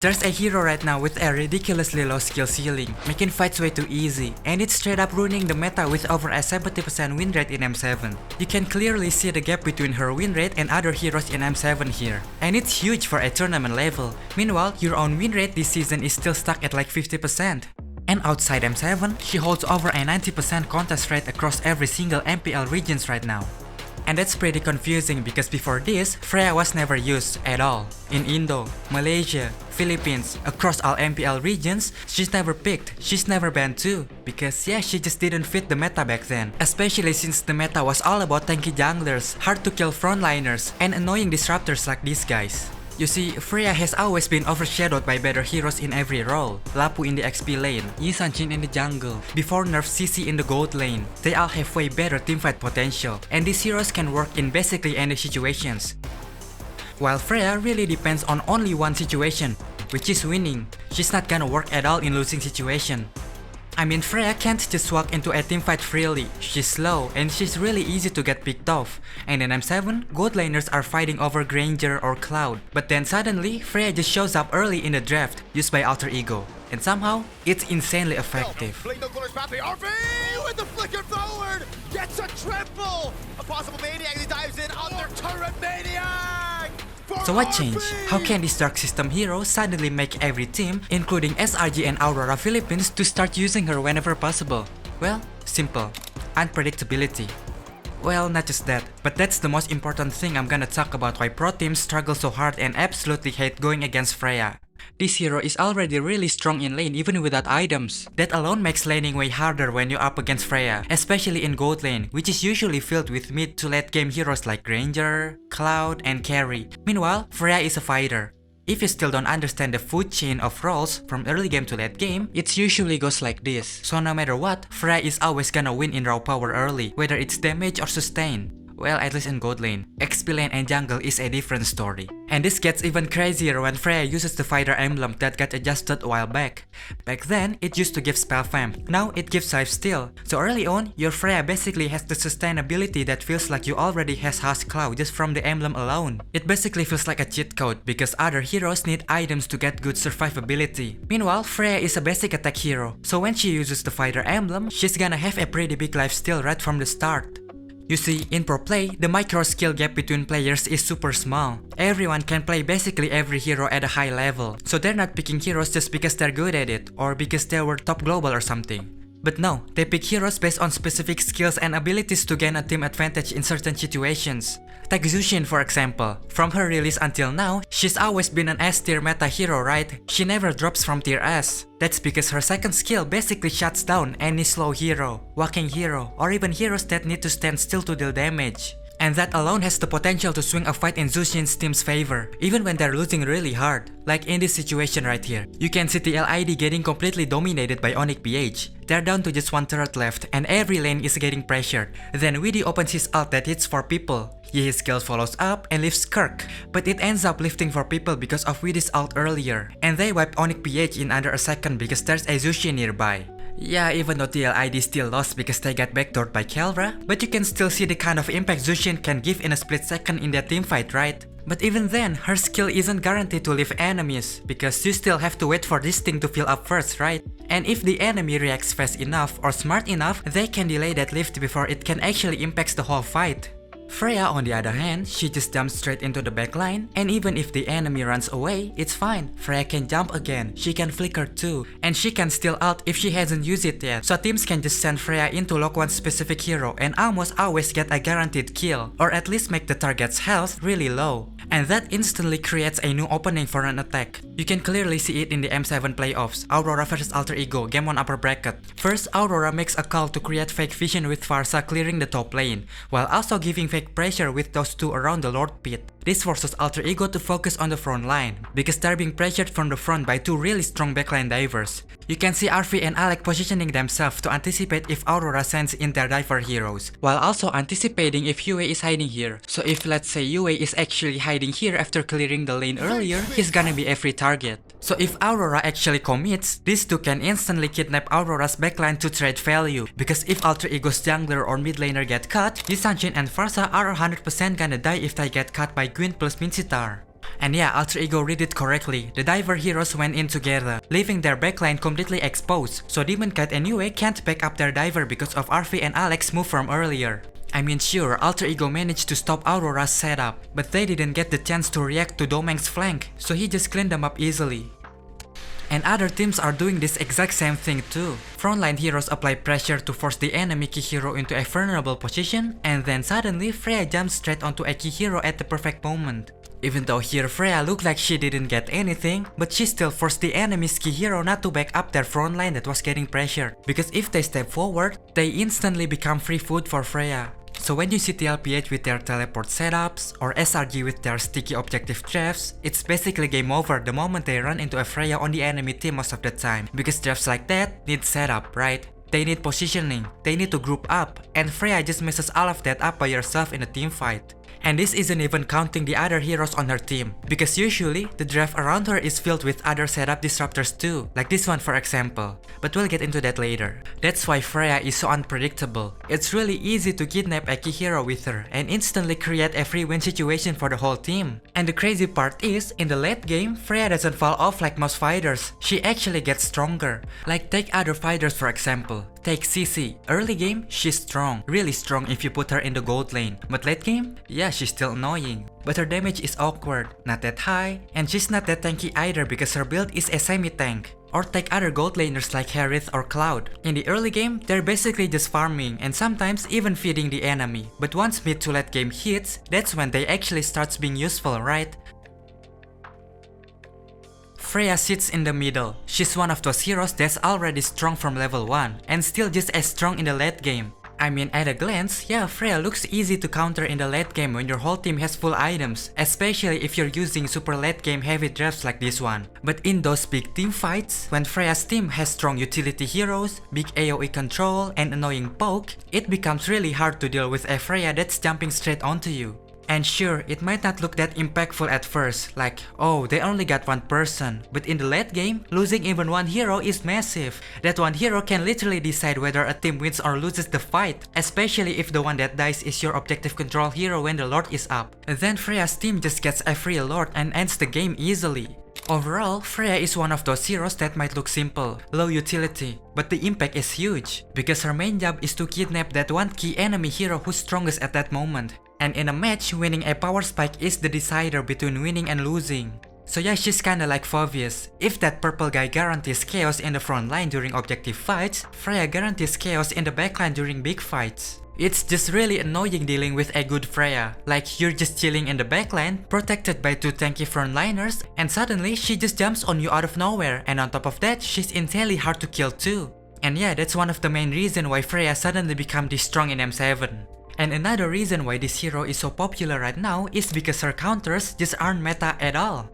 There's a hero right now with a ridiculously low skill ceiling, making fights way too easy, and it's straight up ruining the meta with over a 70% win rate in M7. You can clearly see the gap between her win rate and other heroes in M7 here, and it's huge for a tournament level. Meanwhile, your own win rate this season is still stuck at like 50%. And outside M7, she holds over a 90% contest rate across every single MPL regions right now. And that's pretty confusing because before this, Freya was never used at all. In Indo, Malaysia, Philippines, across all MPL regions, she's never picked, she's never banned too. Because yeah, she just didn't fit the meta back then. Especially since the meta was all about tanky junglers, hard to kill frontliners, and annoying disruptors like these guys. You see, Freya has always been overshadowed by better heroes in every role. Lapu in the XP lane, Yi Sanjin in the jungle, before nerf CC in the gold lane. They all have way better teamfight potential, and these heroes can work in basically any situations. While Freya really depends on only one situation, which is winning. She's not gonna work at all in losing situation. I mean, Freya can't just walk into a teamfight freely. She's slow and she's really easy to get picked off. And in M7, gold laners are fighting over Granger or Cloud. But then suddenly, Freya just shows up early in the draft, used by Alter Ego. And somehow, it's insanely effective. RV with the flicker forward! Gets a triple! A possible maniac as he dives in under turret maniac! So what changed? How can this dark system hero suddenly make every team, including SRG and Aurora Philippines, to start using her whenever possible? Well, simple. Unpredictability. Well, not just that, but that's the most important thing I'm gonna talk about why pro teams struggle so hard and absolutely hate going against Freya. This hero is already really strong in lane even without items. That alone makes laning way harder when you're up against Freya, especially in gold lane, which is usually filled with mid to late game heroes like Granger, Cloud, and Carry. Meanwhile, Freya is a fighter. If you still don't understand the food chain of roles from early game to late game, it usually goes like this. So no matter what, Freya is always gonna win in raw power early, whether it's damage or sustain. Well, at least in gold lane. XP lane and jungle is a different story. And this gets even crazier when Freya uses the fighter emblem that got adjusted a while back. Back then, it used to give spell vamp, now it gives life steal. So early on, your Freya basically has the sustainability that feels like you already has Hush Cloud just from the emblem alone. It basically feels like a cheat code because other heroes need items to get good survivability. Meanwhile, Freya is a basic attack hero, so when she uses the fighter emblem, she's gonna have a pretty big life steal right from the start. You see, in pro play, the micro skill gap between players is super small. Everyone can play basically every hero at a high level, so they're not picking heroes just because they're good at it, or because they were top global or something. But no, they pick heroes based on specific skills and abilities to gain a team advantage in certain situations. Take Zushin for example. From her release until now, she's always been an S tier meta hero, right? She never drops from tier S. That's because her second skill basically shuts down any slow hero, walking hero, or even heroes that need to stand still to deal damage. And that alone has the potential to swing a fight in Zushin's team's favor, even when they're losing really hard. Like in this situation right here. You can see the LID getting completely dominated by Onyx PH. They're down to just one turret left, and every lane is getting pressured. Then Widdy opens his ult that hits 4 people. His skill follows up and lifts Kirk, but it ends up lifting 4 people because of Widdy's ult earlier. And they wipe Onyx PH in under a second because there's a Zushin nearby. Yeah, even though TLID still lost because they got backdoored by Kelra, but you can still see the kind of impact Zushin can give in a split second in that teamfight, right? But even then, her skill isn't guaranteed to leave enemies, because you still have to wait for this thing to fill up first, right? And if the enemy reacts fast enough or smart enough, they can delay that lift before it can actually impact the whole fight. Freya on the other hand, she just jumps straight into the backline, and even if the enemy runs away, it's fine. Freya can jump again, she can flicker too, and she can steal ult if she hasn't used it yet, so teams can just send Freya in to lock one specific hero and almost always get a guaranteed kill, or at least make the target's health really low. And that instantly creates a new opening for an attack. You can clearly see it in the M7 playoffs, Aurora vs Alter Ego, game 1 upper bracket. First, Aurora makes a call to create fake vision with Pharsa clearing the top lane, while also giving fake pressure with those two around the Lord Pit. This forces Alter Ego to focus on the front line, because they're being pressured from the front by two really strong backline divers. You can see RV and Alec positioning themselves to anticipate if Aurora sends in their diver heroes, while also anticipating if Yue is hiding here. So if let's say Yue is actually hiding here after clearing the lane earlier, he's gonna be a free target. So if Aurora actually commits, these two can instantly kidnap Aurora's backline to trade value, because if Alter Ego's jungler or mid laner get cut, Yisanjin and Pharsa are 100% gonna die if they get cut by Gwyn plus Mincitar. And yeah, Alter Ego read it correctly. The diver heroes went in together, leaving their backline completely exposed, so Demon Kite and Yue can't back up their diver because of RV and Alex move from earlier. I mean sure, Alter Ego managed to stop Aurora's setup, but they didn't get the chance to react to Domeng's flank, so he just cleaned them up easily. And other teams are doing this exact same thing too. Frontline heroes apply pressure to force the enemy key hero into a vulnerable position, and then suddenly Freya jumps straight onto a key hero at the perfect moment. Even though here Freya looked like she didn't get anything, but she still forced the enemy's key hero not to back up their frontline that was getting pressured, because if they step forward, they instantly become free food for Freya. So when you see TLPH with their teleport setups, or SRG with their sticky objective drafts, it's basically game over the moment they run into a Freya on the enemy team most of the time, because drafts like that need setup, right? They need positioning, they need to group up, and Freya just messes all of that up by herself in a team fight. And this isn't even counting the other heroes on her team, because usually the draft around her is filled with other setup disruptors too, like this one for example, but we'll get into that later. That's why Freya is so unpredictable. It's really easy to kidnap a key hero with her and instantly create a free win situation for the whole team. And the crazy part is, in the late game, Freya doesn't fall off like most fighters, she actually gets stronger. Like take other fighters for example. Take CC. Early game, she's strong, really strong if you put her in the gold lane. But late game, yeah, she's still annoying. But her damage is awkward, not that high, and she's not that tanky either because her build is a semi-tank. Or take other gold laners like Harith or Cloud. In the early game, they're basically just farming and sometimes even feeding the enemy. But once mid to late game hits, that's when they actually starts being useful, right? Freya sits in the middle. She's one of those heroes that's already strong from level 1 and still just as strong in the late game. I mean at a glance, yeah, Freya looks easy to counter in the late game when your whole team has full items, especially if you're using super late game heavy drafts like this one. But in those big team fights, when Freya's team has strong utility heroes, big AoE control, and annoying poke, it becomes really hard to deal with a Freya that's jumping straight onto you. And sure, it might not look that impactful at first, like, oh, they only got one person. But in the late game, losing even one hero is massive. That one hero can literally decide whether a team wins or loses the fight, especially if the one that dies is your objective control hero when the Lord is up. Then Freya's team just gets a free Lord and ends the game easily. Overall, Freya is one of those heroes that might look simple, low utility, but the impact is huge, because her main job is to kidnap that one key enemy hero who's strongest at that moment. And in a match, winning a power spike is the decider between winning and losing. So yeah, she's kinda like Phoveus. If that purple guy guarantees chaos in the front line during objective fights, Freya guarantees chaos in the backline during big fights. It's just really annoying dealing with a good Freya. Like you're just chilling in the backline, protected by two tanky frontliners, and suddenly she just jumps on you out of nowhere, and on top of that, she's insanely hard to kill too. And yeah, that's one of the main reasons why Freya suddenly become this strong in M7. And another reason why this hero is so popular right now is because her counters just aren't meta at all.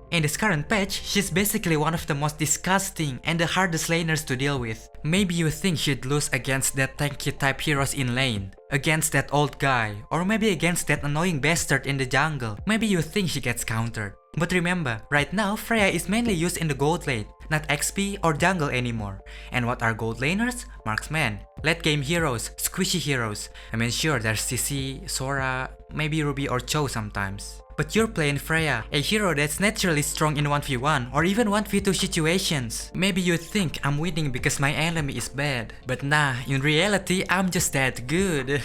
In this current patch, she's basically one of the most disgusting and the hardest laners to deal with. Maybe you think she'd lose against that tanky type heroes in lane, against that old guy, or maybe against that annoying bastard in the jungle. Maybe you think she gets countered. But remember, right now Freya is mainly used in the gold lane, not XP or jungle anymore. And what are gold laners? Marksmen, late game heroes, squishy heroes. I mean sure, there's CC, Sora, maybe Ruby or Cho sometimes. But you're playing Freya, a hero that's naturally strong in 1v1 or even 1v2 situations. Maybe you think I'm winning because my enemy is bad. But nah, in reality I'm just that good.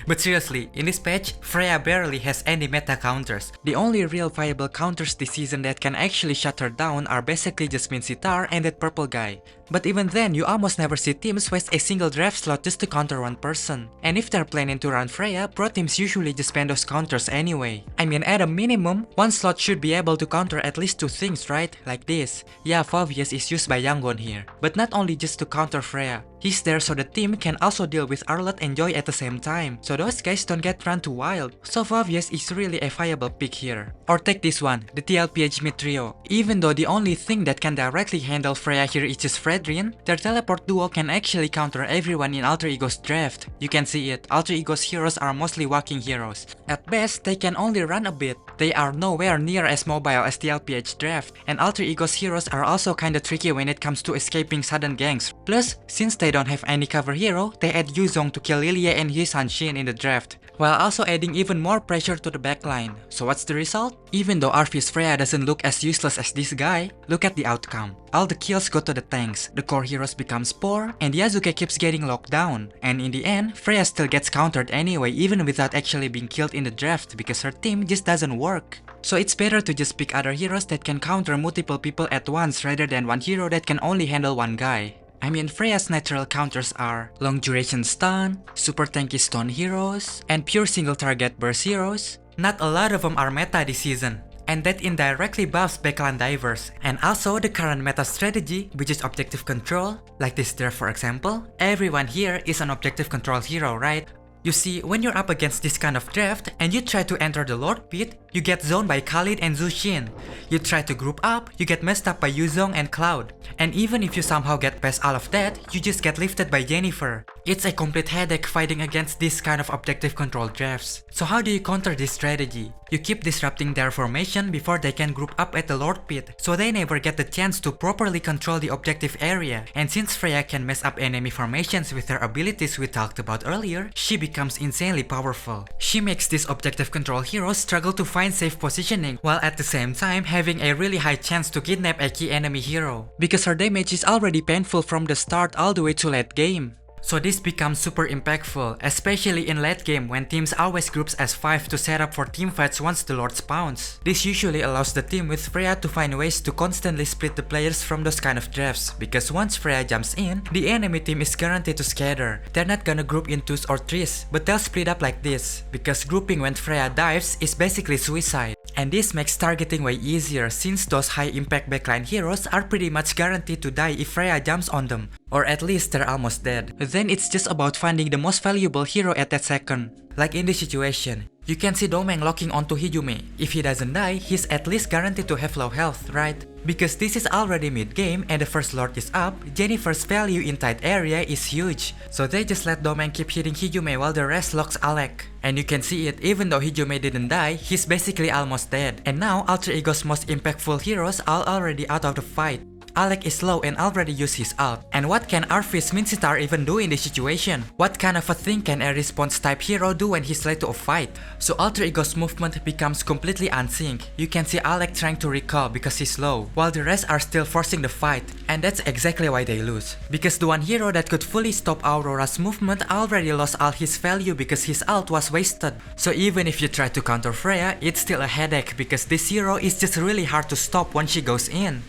But seriously, in this patch, Freya barely has any meta counters. The only real viable counters this season that can actually shut her down are basically Jasmine Sitar and that purple guy. But even then, you almost never see teams waste a single draft slot just to counter one person. And if they're planning to run Freya, pro teams usually just spend those counters anyway. I mean, at a minimum, one slot should be able to counter at least two things, right? Like this. Yeah, Phoveus is used by Yangon here. But not only just to counter Freya. He's there so the team can also deal with Arlott and Joy at the same time, so those guys don't get run too wild. So Phoveus is really a viable pick here. Or take this one, the TLPH mid trio. Even though the only thing that can directly handle Freya here is just Fredrian, their teleport duo can actually counter everyone in Alter Ego's draft. You can see it, Alter Ego's heroes are mostly walking heroes. At best, they can only run a bit. They are nowhere near as mobile as the LPH draft, and Alter Ego's heroes are also kinda tricky when it comes to escaping sudden ganks. Plus, since they don't have any cover hero, they add Yuzong to kill Lilia and Hyusan Shin in the draft, while also adding even more pressure to the backline. So what's the result? Even though Arceus Freya doesn't look as useless as this guy, look at the outcome. All the kills go to the tanks, the core heroes becomes poor, and Yasuke keeps getting locked down. And in the end, Freya still gets countered anyway even without actually being killed in the draft because her team just doesn't work. So it's better to just pick other heroes that can counter multiple people at once rather than one hero that can only handle one guy. I mean, Freya's natural counters are long duration stun, super tanky stun heroes, and pure single target burst heroes. Not a lot of them are meta this season, and that indirectly buffs backline divers. And also the current meta strategy, which is objective control, like this there for example. Everyone here is an objective control hero, right? You see, when you're up against this kind of draft and you try to enter the Lord Pit, you get zoned by Khalid and Zushin. You try to group up, you get messed up by Yuzong and Cloud. And even if you somehow get past all of that, you just get lifted by Jennifer. It's a complete headache fighting against this kind of objective control drafts. So how do you counter this strategy? You keep disrupting their formation before they can group up at the Lord Pit, so they never get the chance to properly control the objective area. And since Freya can mess up enemy formations with her abilities we talked about earlier, she becomes insanely powerful. She makes these objective control heroes struggle to find safe positioning, while at the same time having a really high chance to kidnap a key enemy hero, because her damage is already painful from the start all the way to late game. So this becomes super impactful, especially in late game when teams always groups as 5 to set up for teamfights once the Lord spawns. This usually allows the team with Freya to find ways to constantly split the players from those kind of drafts, because once Freya jumps in, the enemy team is guaranteed to scatter. They're not gonna group in 2s or 3s, but they'll split up like this, because grouping when Freya dives is basically suicide. And this makes targeting way easier since those high impact backline heroes are pretty much guaranteed to die if Freya jumps on them, or at least they're almost dead. Then it's just about finding the most valuable hero at that second. Like in this situation, you can see Domeng locking onto Hijime. If he doesn't die, he's at least guaranteed to have low health, right? Because this is already mid-game and the first Lord is up, Jennifer's value in tight area is huge. So they just let Domeng keep hitting Hijime while the rest locks Alec. And you can see it, even though Hijime didn't die, he's basically almost dead. And now Alter Ego's most impactful heroes are already out of the fight. Alec is low and already used his ult. And what can Arceus Minstar even do in this situation? What kind of a thing can a response type hero do when he's late to a fight? So Alter Ego's movement becomes completely unsynced. You can see Alec trying to recall because he's low, while the rest are still forcing the fight. And that's exactly why they lose. Because the one hero that could fully stop Aurora's movement already lost all his value because his ult was wasted. So even if you try to counter Freya, it's still a headache because this hero is just really hard to stop once she goes in.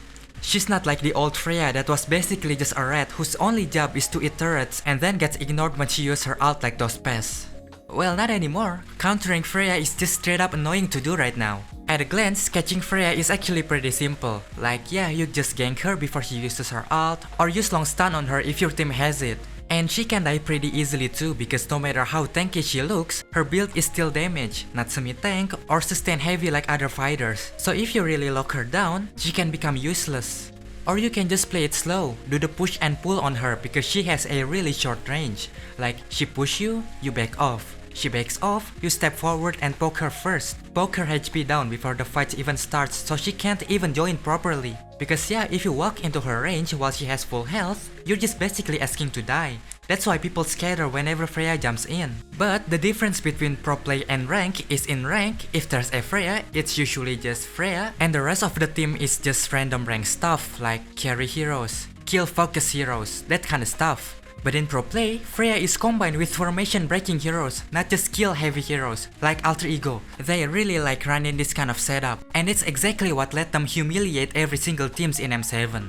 She's not like the old Freya that was basically just a rat whose only job is to eat turrets and then gets ignored when she uses her ult like those pests. Well, not anymore. Countering Freya is just straight up annoying to do right now. At a glance, catching Freya is actually pretty simple. Like, yeah, you just gank her before she uses her ult, or use long stun on her if your team has it. And she can die pretty easily too, because no matter how tanky she looks, her build is still damage, not semi-tank or sustain heavy like other fighters. So if you really lock her down, she can become useless. Or you can just play it slow, do the push and pull on her because she has a really short range. Like, she push you, you back off. She backs off, you step forward and poke her first. Poke her HP down before the fight even starts so she can't even join properly. Because yeah, if you walk into her range while she has full health, you're just basically asking to die. That's why people scatter whenever Freya jumps in. But the difference between pro play and rank is in rank, if there's a Freya, it's usually just Freya, and the rest of the team is just random rank stuff like carry heroes, kill focus heroes, that kind of stuff. But in pro play, Freya is combined with formation breaking heroes, not just kill heavy heroes, like Alter Ego. They really like running this kind of setup, and it's exactly what let them humiliate every single teams in M7.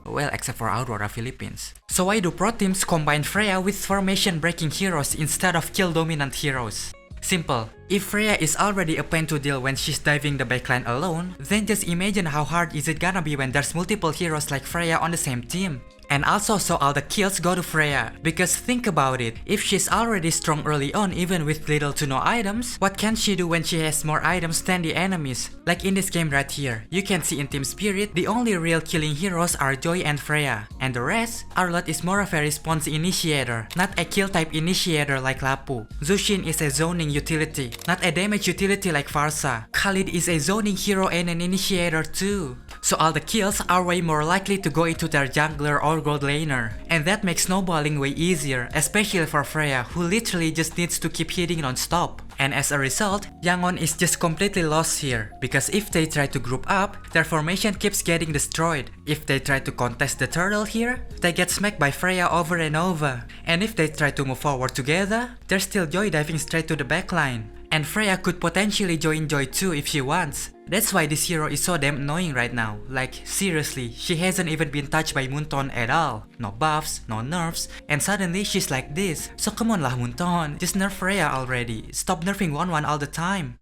Well, except for Aurora Philippines. So why do pro teams combine Freya with formation breaking heroes instead of kill dominant heroes? Simple. If Freya is already a pain to deal when she's diving the backline alone, then just imagine how hard is it gonna be when there's multiple heroes like Freya on the same team. And also so all the kills go to Freya, because think about it, if she's already strong early on even with little to no items, what can she do when she has more items than the enemies? Like in this game right here, you can see in Team Spirit, the only real killing heroes are Joy and Freya, and the rest, Arlott is more of a response initiator, not a kill type initiator like Lapu. Zushin is a zoning utility, not a damage utility like Farsa. Khalid is a zoning hero and an initiator too. so all the kills are way more likely to go into their jungler or gold laner. And that makes snowballing way easier, especially for Freya, who literally just needs to keep hitting non-stop. And as a result, Yangon is just completely lost here, because if they try to group up, their formation keeps getting destroyed. If they try to contest the turtle here, they get smacked by Freya over and over. And if they try to move forward together, they're still joy diving straight to the backline. And Freya could potentially join Joy too if she wants. That's why this hero is so damn annoying right now. Like, seriously, she hasn't even been touched by Moonton at all. No buffs, no nerfs, and suddenly she's like this. So come on lah Moonton, just nerf Freya already. Stop nerfing 1-1 all the time.